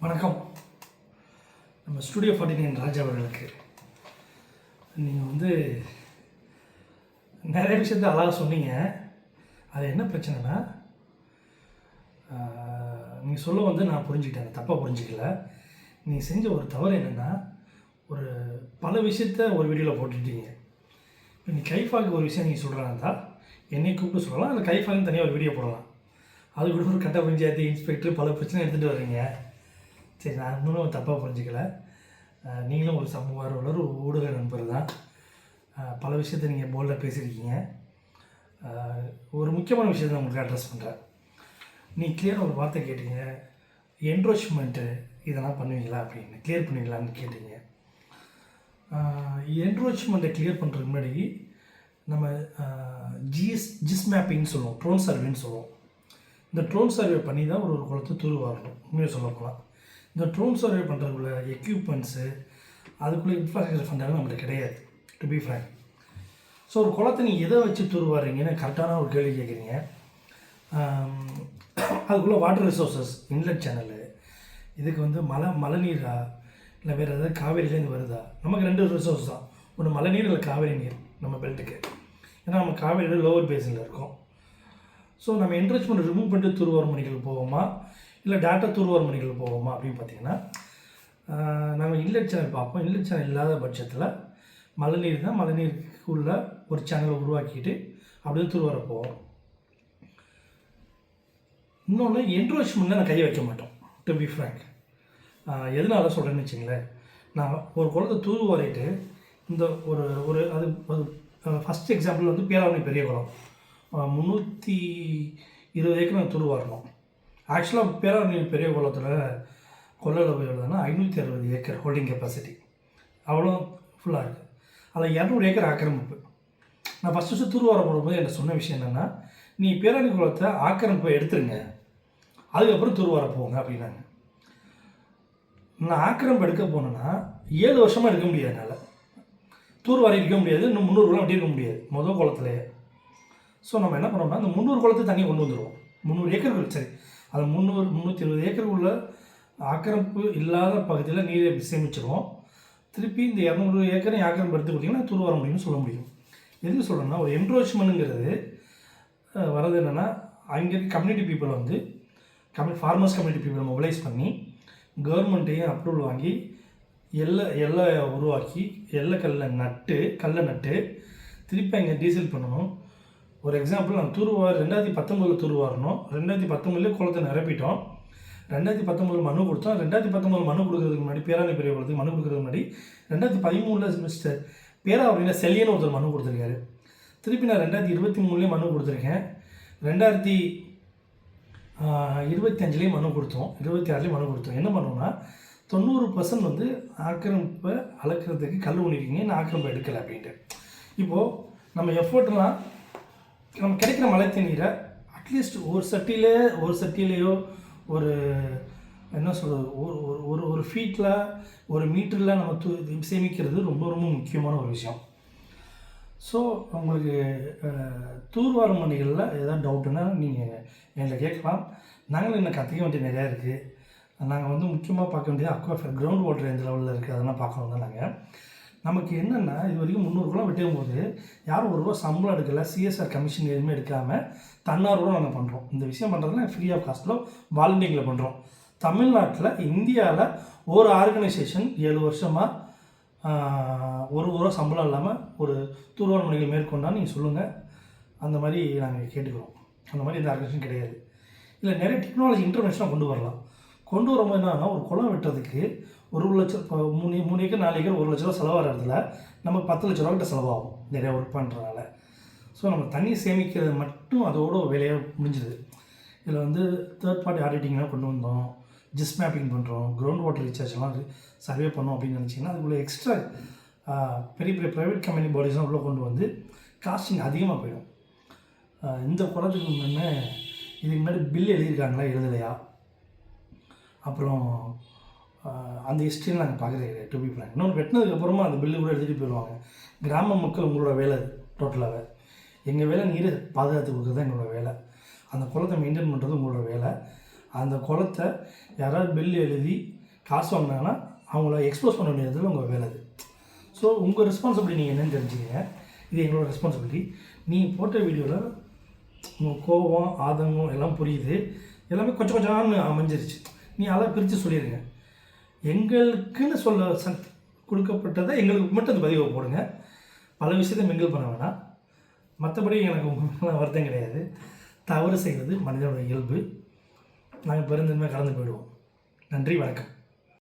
வணக்கம். நம்ம ஸ்டுடியோ 49 ராஜா அவர்களுக்கு நீங்கள் நிறைய விஷயத்த அழகாக சொன்னீங்க. அது என்ன பிரச்சனைனா, நீங்கள் சொல்ல நான் புரிஞ்சுக்கிட்டேன், தப்பாக புரிஞ்சிக்கல. நீங்கள் செஞ்ச ஒரு தவறு என்னென்னா, ஒரு பல விஷயத்த ஒரு வீடியோவில் போட்டுட்டீங்க. இப்போ நீ கைஃபாக்கு ஒரு விஷயம் நீங்கள் சொல்கிறாங்க என்னை கூப்பிட்டு சொல்லலாம், அந்த கைஃபாக்கு தனியாக ஒரு வீடியோ போடலாம். அது கூட ஒரு கட்ட பஞ்சாயத்து இன்ஸ்பெக்டர் பல பிரச்சனை எடுத்துகிட்டு வர்றீங்க. சரி, நான் இன்னும் தப்பாக புரிஞ்சிக்கல. நீங்களும் ஒரு சமூக ஆர்வலர், ஒரு ஊடக நண்பர் தான். பல விஷயத்தை நீங்கள் போல்டாக பேசியிருக்கீங்க. ஒரு முக்கியமான விஷயத்தை நான் உங்களுக்கு அட்ரஸ் பண்ணுறேன். நீ கிளியராக ஒரு வார்த்தை கேட்டீங்க, என்ரோச்மெண்ட்டு இதெல்லாம் பண்ணுவீங்களா அப்படின்னு, கிளியர் பண்ணுவீங்களான்னு கேட்டீங்க. என்ரோச்மெண்ட்டை கிளியர் பண்ணுறதுக்கு முன்னாடி நம்ம ஜிஸ் மேப்பிங்னு சொல்லுவோம், ட்ரோன் சர்வேன்னு சொல்லுவோம். இந்த ட்ரோன் சர்வே பண்ணி தான் ஒரு குளத்தை தூர் வரணும். உண்மையாக சொல்லப்போனால் இந்த ட்ரோன் சர்வே பண்ணுறதுக்குள்ள எக்யூப்மெண்ட்ஸு, அதுக்குள்ளே இன்ஃப்ராஸ்ட்ரக்சர் ஃபண்டாலும் நம்மளுக்கு கிடையாது, டு பி ஃப்ரேங்க். ஸோ ஒரு குளத்தை நீங்கள் எதை வச்சு தூர் வர்றீங்கன்னு கரெக்டான ஒரு கேள்வி கேட்குறீங்க. அதுக்குள்ளே வாட்டர் ரிசோர்ஸஸ், இன்லெட் சேனலு, இதுக்கு மழை நீரா இல்லை வேறு ஏதாவது காவேரியிலேருந்து வருதா? நமக்கு 2 ரிசோர்ஸ் தான், ஒன்று மழை நீர் இல்லை காவேரி நீர் நம்ம பெல்ட்டுக்கு. ஏன்னா நம்ம காவேரியில் லோவர் பேஸில் இருக்கோம். ஸோ நம்ம என்ரிச்மெண்ட் ரிமூவ் பண்ணிட்டு தூர்வார் மணிகள் போவோமா இல்லை டேட்டா தூர்வார் மணிகள் போவோமா அப்படின்னு பார்த்தீங்கன்னா, நாங்கள் இன்லெட் சேனல் பார்ப்போம். இன்லெட் சேனல் இல்லாத பட்சத்தில் மழைநீர் தான், மழைநீருக்கு உள்ள ஒரு சேனலை உருவாக்கிட்டு அப்படியே தூர்வார போவோம். இன்னொன்று, என்ரோச்மெண்ட்டில் நான் கையை வைக்க மாட்டோம், டு பி ஃப்ரேங்க். எதனால சொல்கிறேன்னு வச்சுங்களேன், நான் ஒரு குளத்தை தூர்வாரிட்டு இந்த ஒரு ஒரு அது அது ஃபஸ்ட் எக்ஸாம்பிள் பேராவணி பெரிய குளம் 320 ஏக்கர் நான் தூர்வாரணும். ஆக்சுவலாக பேராவணி பெரிய குளத்தில் கொள்ளளவு எவ்வளோன்னா 560 ஏக்கர் ஹோல்டிங் கெப்பாசிட்டி, அவ்வளோ ஃபுல்லாக இருக்குது. அதில் 200 ஏக்கர் ஆக்கிரமிப்பு. நான் ஃபஸ்ட்டு தூர்வார போடும்போது என்ன சொன்ன விஷயம் என்னென்னா, நீ பேராவணி குளத்தை ஆக்கிரமிப்பை எடுத்துருங்க, அதுக்கப்புறம் தூர்வார போங்க அப்படின்னாங்க. நான் ஆக்கிரமிப்பு எடுக்க போனேன்னா 7 வருஷமாக எடுக்க முடியாது, என்னால் தூர்வாரி இருக்க முடியாது, இன்னும் 300 குளம் வெட்டி இருக்க முடியாது முதல் குளத்துலேயே. ஸோ நம்ம என்ன பண்ணோம்னா, அந்த 300 குளத்தை தண்ணி கொண்டு வந்துடுவோம். 300 ஏக்கர்கள், சரி, அது 320 ஏக்கர் உள்ள ஆக்கிரமிப்பு இல்லாத பகுதியில் நீரை சேமிச்சிடுவோம். திருப்பி இந்த 200 ஏக்கரை ஆக்கிரமிப்பு எடுத்து கொடுத்தீங்கன்னா தூர்வார முடியும்னு சொல்ல முடியும். எதுக்கு சொல்கிறேன்னா, ஒரு என்ரோச்மெண்ட்டுங்கிறது வர்றது என்னென்னா, அங்கே இருக்க கம்யூனிட்டி பீப்புளை ஃபார்மர்ஸ் கம்யூனிட்டி பீப்புளை மொபிலைஸ் பண்ணி கவர்மெண்ட்டையும் அப்ரூவல் வாங்கி எல்லை உருவாக்கி கல்லை நட்டு திருப்பி அங்கே டீசல் பண்ணணும். ஒரு எக்ஸாம்பிள், நான் 2019 தூர்வாரணும். 2019 குளத்தை நிரப்பிட்டோம். 2019 மனு கொடுத்தோம். 2019 மனு கொடுக்குறதுக்கு முன்னாடி, பேராவணி பெரிய குளத்துக்கு மனு கொடுக்குறதுக்கு முன்னாடி 2013 மிஸ்டர் பேராவணியில் செல்லியன்னு ஒருத்தர் மனு கொடுத்துருக்காரு. திருப்பி நான் 2023 மனு கொடுத்துருக்கேன். 2025 மனு கொடுத்தோம். 26 மனு கொடுத்தோம். என்ன பண்ணுவோம்னா, 90% ஆக்கிரமிப்பை அளக்கிறதுக்கு கல் ஊனிருக்கீங்க, நான் ஆக்கிரமிப்பை எடுக்கலை அப்படின்ட்டு. இப்போது நம்ம எஃபோர்ட்லாம், நம்ம கிடைக்கிற மழை தண்ணீரை அட்லீஸ்ட் ஒரு சட்டிலேயோ ஒரு என்ன சொல்கிறது, ஒரு ஃபீட்டில் ஒரு மீட்டரில் நம்ம சேமிக்கிறது ரொம்ப ரொம்ப முக்கியமான ஒரு விஷயம். ஸோ உங்களுக்கு தூர்வாரும் பணிகளில் ஏதாவது டவுட்டுன்னா நீங்கள் எங்களை கேட்கலாம். நாங்களும் இன்னும் கற்றுக்க வேண்டிய நிறையா இருக்குது. நாங்கள் முக்கியமாக பார்க்க வேண்டியது அக்வாஃபர், கிரவுண்ட் வாட்டர் எந்த லெவலில் இருக்குது அதெல்லாம் பார்க்கணும் தான். நாங்கள் நமக்கு என்னென்னா, இது வரைக்கும் 300 குளம் வெட்டும் போது யாரும் ₹1 சம்பளம் எடுக்கலை, சிஎஸ்ஆர் கமிஷன் எதுவுமே எடுக்காமல் தன்னார்வம் நாங்கள் பண்ணுறோம். இந்த விஷயம் பண்ணுறதுனா ஃப்ரீ ஆஃப் காஸ்ட்டில் வாலண்டியரில் பண்ணுறோம். தமிழ்நாட்டில், இந்தியாவில் ஒரு ஆர்கனைசேஷன் 7 வருஷமாக ₹1 சம்பளம் இல்லாமல் ஒரு தூர்வார பணிகள் மேற்கொண்டால் நீங்கள் சொல்லுங்கள், அந்த மாதிரி நாங்கள் கேட்டுக்கிறோம். அந்த மாதிரி இந்த ஆர்கனைசேஷன் கிடையாது. இல்லை, நிறைய டெக்னாலஜி இன்டர்வென்ஷனாக கொண்டு வரலாம். கொண்டு வரும்போது என்னன்னா, ஒரு குளம் வெட்டுறதுக்கு 1 லட்சம், இப்போ 3 ஏக்கர் 4 ஏக்கர் 1 லட்ச ரூபா செலவாகிறதுல நமக்கு 10 லட்ச ரூபா கிட்ட செலவாகும் நிறையா ஒர்க் பண்ணுறதுனால. ஸோ நம்ம தண்ணி சேமிக்கிறது மட்டும் அதோட வேலையாக முடிஞ்சுது. இதில் தேர்ட் பார்ட்டி ஆடிட்டிங்லாம் கொண்டு வந்தோம், ஜிஸ் மேப்பிங் பண்ணுறோம், கிரவுண்ட் வாட்டர் ரீசார்ஜ்லாம் சர்வே பண்ணோம் அப்படின்னு நினச்சிங்கன்னா, அதுக்குள்ளே எக்ஸ்ட்ரா பெரிய பெரிய ப்ரைவேட் கம்பெனி பாடிஸ்லாம் உள்ளே கொண்டு வந்து காஸ்டிங் அதிகமாக போயிடும். இந்த குளத்துக்கு இதுக்கு முன்னாடி பில் எழுதியிருக்காங்களா எழுதலையா, அப்புறம் அந்த ஹிஸ்ட்ரியில் நாங்கள் பார்க்குறது கிடையாது, டு பி ஃப்ரேங்க். இன்னொன்று, வெட்டினதுக்கப்புறமா அந்த பில்லு கூட எழுதிட்டு போயிடுவாங்க. கிராம மக்கள் உங்களோட வேலை டோட்டலாகவே. எங்கள் வேலை நீரை பாதுகாத்து கொடுக்குறது தான் எங்களோட வேலை. அந்த குளத்தை மெயின்டைன் பண்ணுறது உங்களோட வேலை. அந்த குளத்தை யாராவது பில் எழுதி காசு வாங்கினாங்கன்னா அவங்கள எக்ஸ்போஸ் பண்ண வேண்டியதில் உங்கள் வேலை அது. ஸோ உங்கள் ரெஸ்பான்சிபிலிட்டி நீங்கள் என்னென்னு தெரிஞ்சுக்கங்க. இது எங்களோட ரெஸ்பான்சிபிலிட்டி. நீங்கள் போட்ட வீடியோவில் உங்கள் கோபம் ஆதங்கம் எல்லாம் புரியுது, எல்லாமே கொஞ்சம் கொஞ்சம் அமைஞ்சிருச்சு. நீ அதை பிரித்து சொல்லிடுங்க. எங்களுக்குன்னு சொல்ல கொடுக்கப்பட்டதை எங்களுக்கு மட்டும் அந்த பதிவை போடுங்க. பல விஷயத்தை மிங்கிள் பண்ண வேணாம். மற்றபடி எனக்கு வருத்தம் கிடையாது. தவறு செய்வது மனிதனுடைய இயல்பு. நாங்கள் பெருந்தன்மையாக கலந்து போயிடுவோம். நன்றி, வணக்கம்.